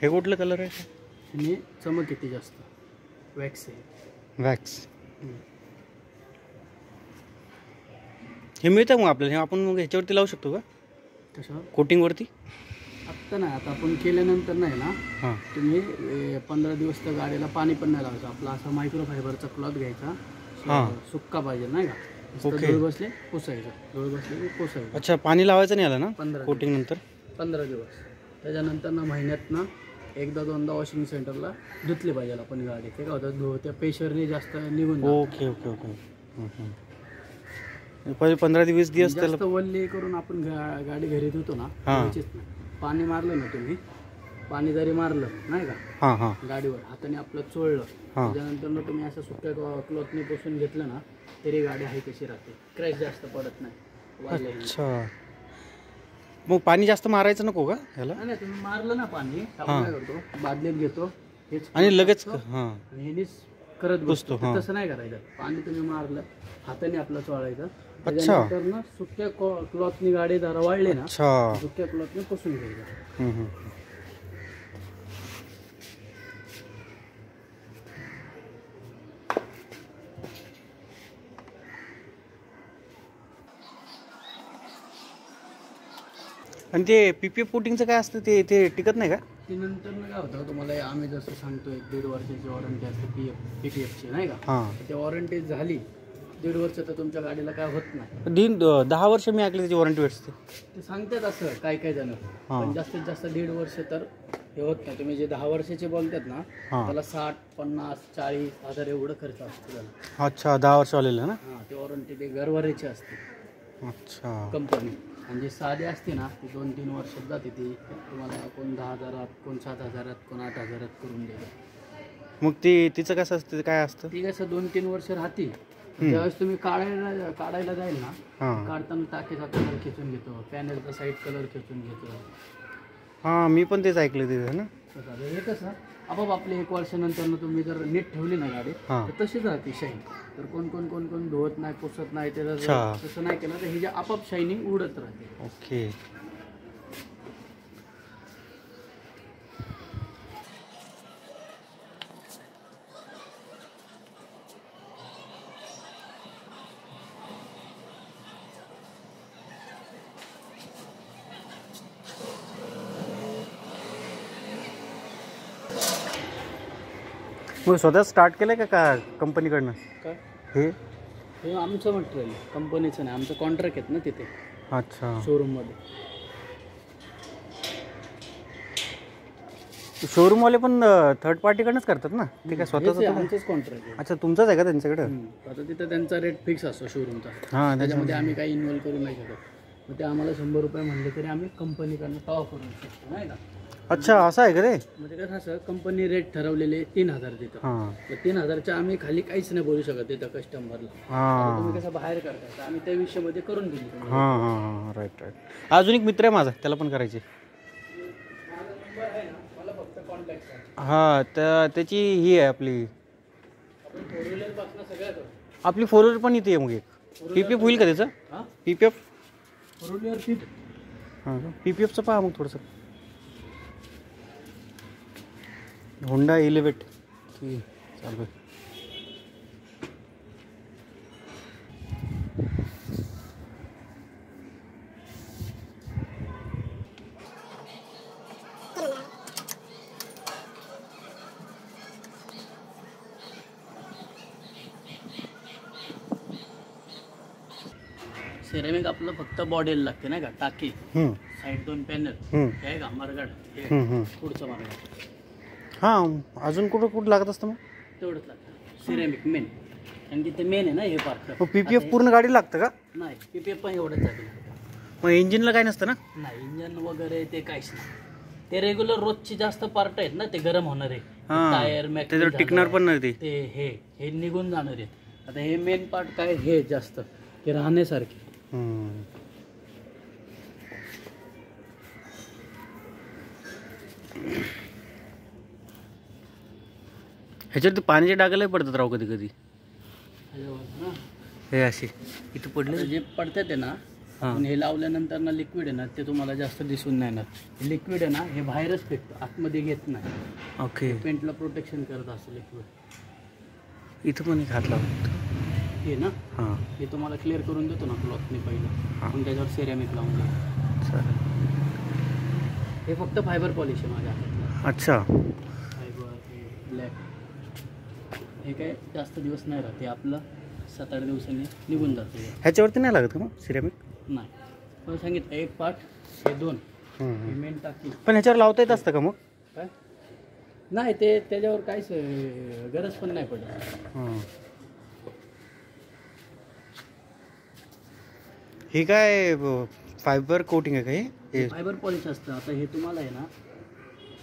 हे कुठलं कलर आहे? आणि चमक येते जास्त, वॅक्स आहे. वॅक्स हे मिळतं मग आपल्याला? हे आपण मग ह्याच्यावरती लावू शकतो का? कशावर? कोटिंगवरती? आत्ता नाही, आता आपण केल्यानंतर नाही ना, हां तुम्ही 15 दिवस तर गाडीला पाणी पण नाही लावायचं. आपला असा मायक्रोफायबरचा क्लॉथ घ्यायचा, सुक्का पाहिजे नाही का, धूळ बसले पुसायचं, धूळ बसले की पुसायचं. अच्छा, पाणी लावायचं नाही आलं ना 15 कोटिंग नंतर? 15 दिवस. त्याच्यानंतर ना महिन्यात ना एकदा दोनदा वॉशिंग सेंटरला धुतली पाहिजे आपण गाडी. ते काय होतं, धुळ त्या प्रेशरने जास्त निघून जातं. Okay okay okay. पहिले 15-20 दिवस त्याला जास्त वल्ली करून आपण गाडी घरी धुतो ना, धुवायचीच नाही. पाणी मारलं ना तुम्ही, पाणी जरी मारलं नाही का गाडीवर, हाताने आपलं चोळलं, त्याच्यानंतर ना तुम्ही असं सुक्या क्लॉथने पुसून घेतलं ना, तरी गाडी आहे कशी राहते, क्रॅश जास्त पडत नाही. अच्छा, मग पाणी जास्त मारायचं नको का ह्याला? नाही, तुम्ही मारलं ना पाणी, आपण काय करतो, बादलीत घेतो हेच आणि लगेच आणि हेच करत बसतो. तसं नाही करायचं. पाणी तुम्ही मारलं, हाताने आपलं चोळायचं. त्याच्यानंतर ना सुक्या क्लॉथनी गाडी जरा वाळली ना, सुक्या क्लॉथने पुसून घ्यायचं. आणि ते पीपीएफ कोटिंगचं काय असतं ते? ते टिकत नाही का? ते नंतर काय होतं, तुम्हाला आम्ही जसं सांगतो 1.5 वर्षाची वॉरंटी असते पीपीएफची नाही का. ते वॉरंटी झाली 1.5 वर्ष तर तुमच्या गाडीला काय होत नाही. 10 वर्ष मी ऐकलं त्याची वॉरंटी भेटते. ते सांगतात असं काय जण, पण जास्तीत जास्त 1.5 वर्ष तर हे होत नाही. तुम्ही जे 10 वर्षाचे बोलतात ना, त्याला 60, 50, 40 हजार एवढं खर्च असतो त्याला. अच्छा, 10 वर्ष आलेलं ना? ते वॉरंटी ते घरवरीची असते. अच्छा, कंपनी. आणि जे साधी असते ना, ती 2-3 वर्षात जाते. ती तुम्हाला कोण 10,000, कोण 7,000, कोण 8,000 करून देतं. मग तिचं कसं असतं, काय असतं? ती कसं 2-3 वर्ष राहते. ज्यावेळेस तुम्ही काढायला जाईल ना, काढताना टाकीचा कलर खेचून घेतो, पॅनलचा साईड कलर खेचून घेतो. मी पण तेच ऐकलं ते ना. हे कसं आपोआप आपले 1 वर्षानंतर तुम्ही जर नीट ठेवली ना गाडी, तर तशीच राहते शाईन. तर कोण धुवत नाही, पुसत नाही, त्याचं तसं नाही केलं तर ही जे आपोआप शायनिंग उडत राहते. ओके. मग स्वतः स्टार्ट केलं का कंपनीकडनं? काय हे आमचं मटेरियल कंपनीचं नाही, आमचं कॉन्ट्रॅक्ट आहेत ना तिथे. अच्छा, शोरूममध्ये. शोरूमवाले पण थर्ड पार्टीकडनंच करतात ना? ते काय स्वतःच? आमचंच कॉन्ट्रॅक्ट आहे. अच्छा, तुमचाच आहे का त्यांच्याकडे? आता तिथं त्यांचा रेट फिक्स असतो शोरूमचा, त्याच्यामध्ये आम्ही काही इन्व्हॉल्व करू नाही शकत. मग ते आम्हाला 100 रुपये म्हणले तरी आम्ही कंपनीकडनं टॉप करू शकतो नाही का. अच्छा, असं आहे का रे? म्हणजे कसं असं, कंपनी रेट ठरवलेले 3,000 देतं. 3,000च्या आम्ही खाली काहीच नाही बोलू शकत तिथं कस्टमरला. तुम्ही कसं बाहेर करता, आम्ही त्या विषयामध्ये करून दिली. राईट. अजून एक मित्र आहे माझा, त्याला पण करायचे. त्याची ही आहे आपली 4 व्हीलर पण इथे आहे. मग एक पीपीएफ होईल का त्याचं? पीपीएफ 4 व्हीलर पीपीएफचं पहा मग थोडंसं. होंडा इलेव्हेट चालू आहे. सिरेमिक आपलं फक्त बॉडीला लागते नाही का, टाकी हम्म, साईड 2 पॅनल हम्म, हे आहे का मरगाड, हे हम्म, हम्म. पुढचं मरगाड हां, अजून कुठं लागत असतं मग? तेवढंच लागतं सिरेमिक मेन, कारण की ते मेन आहे ना हे पार्ट. मग PPF पूर्ण गाडी लागतं का? नाही PPF पण एवढंच जाते. मग इंजिनला काय नसतं ना? नाही इंजन वगैरे ते काहीच नाही, ते रेग्युलर रोजची जास्त पार्ट आहेत ना, ते गरम होणार आहे. हां, टायर त्याच्यावर टिकणार पण नाही ते. ते हे निघून जाणार आहेत. आता हे मेन पार्ट काय हे जास्त ते राहण्यासारखे. हम्म. ह्याच्यावरती पाण्याचे डागालाही पडतात राव कधी कधी. हे असे इथं पडले जे पडतात आहे ना, पण हे लावल्यानंतर ना लिक्विड आहे ना ते तुम्हाला जास्त दिसून नाही येणार. लिक्विड आहे ना हे बाहेरच फेकतं, आतमध्ये घेत नाही. ओके. पेंटला प्रोटेक्शन करत असं लिक्विड. इथं पण एक हात लावतो. हे ना हां, हे तुम्हाला क्लिअर करून देतो ना क्लॉथने पहिलं, मग त्याच्यावर सिरेमिक लावून देतो. चालेल. हे फक्त फायबर पॉलिश आहे माझ्या हातातलं. अच्छा. फायबर हे ब्लॅक हे काय जास्त दिवस नाही राहते, आपलं 7-8 दिवसांनी निघून जाते. ह्याच्यावरती नाही लागत का मग सिरेमिक? नाही पण सांगितलं एक पार्ट हे 2 हे मेन टाकी. पण ह्याच्यावर लावता येत असतं का मग? काय नाही ते त्याच्यावर काहीच गरज पण नाही पडत. हां. हे काय फायबर कोटिंग आहे का हे? फायबर पॉलिश असतं. आता हे तुम्हाला आहे ना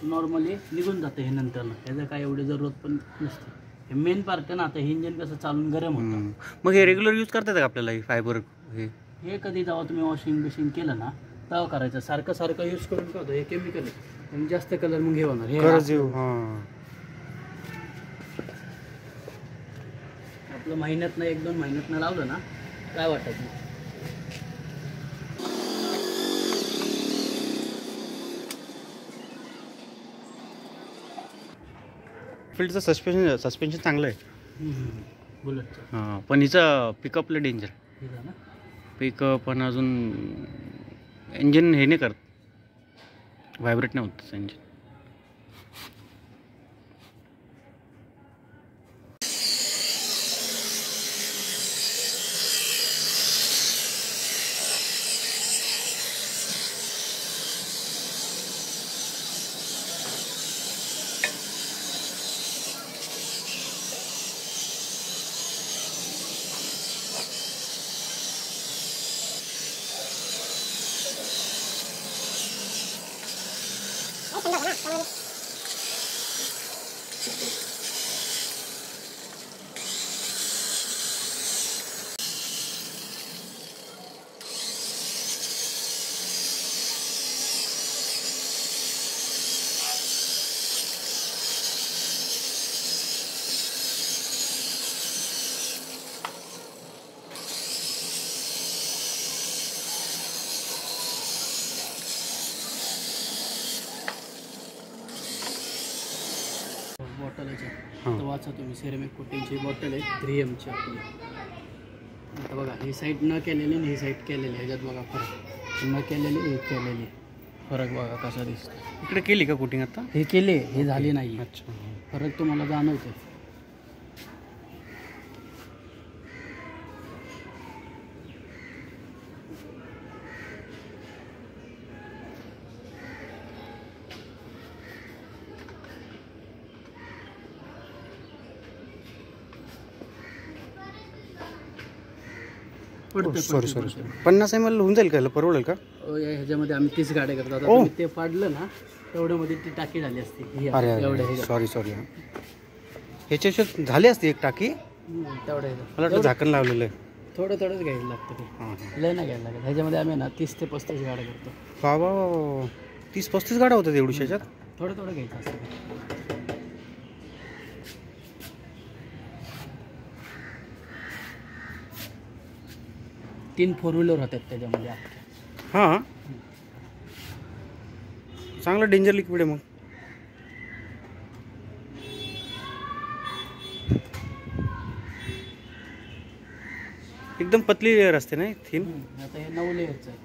नॉर्मली निघून जातं हे नंतर, त्याचं काय एवढी जरूरत पण नसते. हे मेन पार्ट आहे ना. आता हे इंजिन कसं चालून गरम होतं, मग हे रेग्युलर यूज करतात का आपल्याला हे फायबर? हे कधी जेव्हा तुम्ही वॉशिंग बिशिंग केलं ना तेव्हा करायचं. सारखं सारखं यूज करून काय होतं, हे केमिकल आहे आणि जास्त कलर मग हे होणार. हे आपलं महिन्यातनं 1-2 महिन्यातनं लावलं ना काय वाटत नाही. फील्डचं सस्पेन्शन चांगलं आहे बुलेटचं. हां, पण हिचं पिकअपला डेंजर. हे ना पिकअप पण अजून इंजिन हे नाही करत, व्हायब्रेट नाही होत इंजिन. बॉटल आहे तर वाचा तुम्ही. सिरेमिक कोटिंगची बॉटल आहे 3Mची आपली. आता बघा ही साईड न केलेली आणि ही साईड केलेली, ह्याच्यात बघा फरक. न केलेली ही केलेली, फरक बघा कसा दिसतो. इकडे केली का कोटिंग आता? हे केले हे झाली नाही. अच्छा. फरक तुम्हाला जाणवतो. सॉरी 50 ml होऊन जाईल का? परवडेल का? ह्याच्यामध्ये आम्ही 30 गाड्या करतो. आता तुम्ही ते पाडलं ना तेवढ्यामध्ये ती टाकी झाली असती. अरे सॉरी ह्याच्याशिवाय झाली असती एक टाकी. तेवढं मला वाटतं झाकण लावलेलं आहे. थोडंच घ्यायला लागतं ते, लय नाही घ्यायला लागत. ह्याच्यामध्ये आम्ही ना 30 ते 35 गाड्या करतो. बाबा 30-35 गाड्या होतात एवढ्या ह्याच्यात? थोडं घ्यायचं असतं. 3 4 व्हीलर होतात त्याच्यामध्ये. हां, चांगलं डेंजर लिक्विड आहे मग. एकदम पतली लेअर असते ना थिन. आता हे 9 लेयरचं आहे.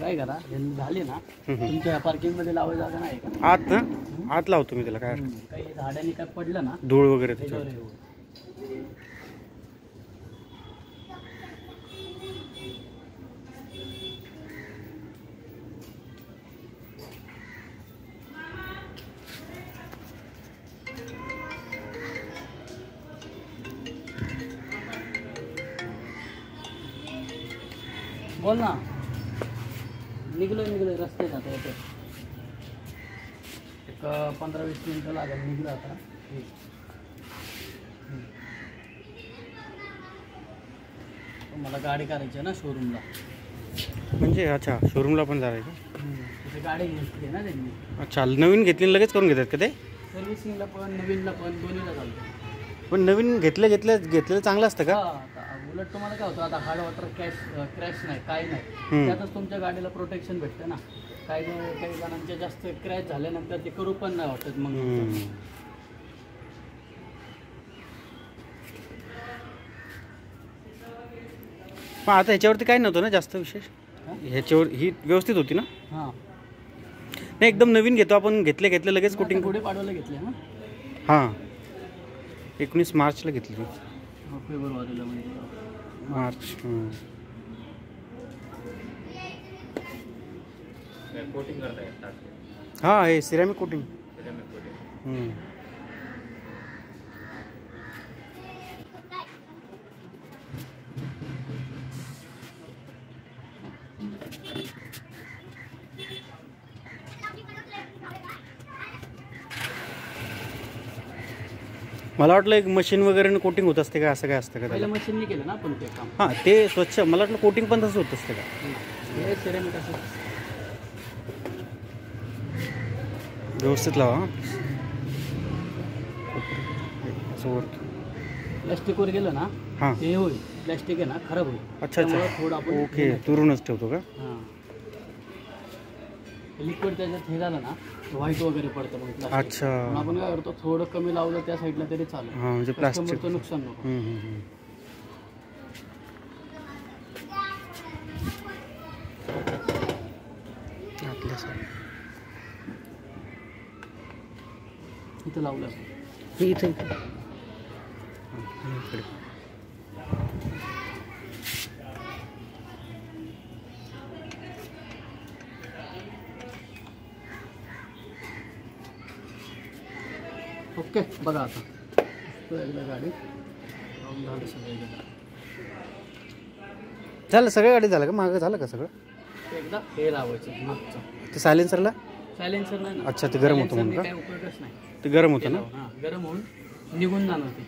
काय करा, झाली ना तुमच्या पार्किंग मध्ये लावायला जागा नाही का आत ना? आत लावतो मी त्याला, काय हरकत नाही. काही झाडांनी काय पडलं ना धूळ वगैरे त्याच्यावर त्याच्यावर. हे होईल. बोल ना. निघलोय रस्त्यात आता येतो. एक 15-20 मिनिटं लागेल निघलं आता. मला गाडी करायची आहे ना शोरूमला. म्हणजे अच्छा, शोरूमला पण जायचं का? तिथे गाडी घेतली ना त्यांनी. अच्छा, नवीन घेतली लगेच करून घेतात का ते? सर्व्हिसिंगला पण नवीनला पण दोन्हीला चालतं. पण नवीन घेतलेलं चांगलं असतं का? उलट तुम्हाला काय होतं आता हार्ड वॉटर क्रॅश नाही, काय नाही, त्यातच तुमच्या गाडीला प्रोटेक्शन भेटतं ना. काही जणांचे जास्त क्रॅश झाल्यानंतर ते करू पण नाही वाटत मग. पण आता ह्याच्यावरती काय नव्हतं ना जास्त विशेष, ह्याच्यावर ही व्यवस्थित होती ना? हां नाही, एकदम नवीन घेतो आपण, घेतले लगेच कोटिंग. गुढीपाडव्याला घेतले ना. हां, 19 मार्चला घेतली. फेब्रुवारीला म्हणजे मार्च. कोटिंग करता येतात. हां, हे सिरॅमिक कोटिंग. मला वाटलं एक मशीन वगैरे कोटिंग होत असते का, असं काय असतं का? पहिलं मशीनने केलं ना आपण ते काम. हां, ते स्वच्छ, मला वाटलं कोटिंग पण तसं होत असतं का? हे सिरेमिक असं व्यवस्थित लावा. प्लॅस्टिकवर गेलं ना हां, ते होईल, प्लॅस्टिक आहे ना खराब होईल. अच्छा अच्छा, थोडं आपण ओके, तुरूनच ठेवतो का? हां, लिक्विड त्याच्यात हे झालं ना व्हाईट वगैरे पडतं मग plastic. अच्छा. मग आपण काय करतो, थोडं कमी लावलं त्या साईडला तरी चालेल. हां, म्हणजे प्लास्टिक. कस्टमरचं नुकसान नको. इथं लावलं इथे ओके. बघा आता एकदा गाडी झालं सगळं. झालं सगळं, गाडी झालं का? मागं झालं का सगळं? एकदा हे लावायचं मागचं. ते सायलेन्सरला? सायलेन्सर नाही ना. अच्छा, ते गरम होतं म्हणून का? काय उपयोगच नाही. ते गरम होतं ना? हां, गरम होऊन निघून जाणार ते.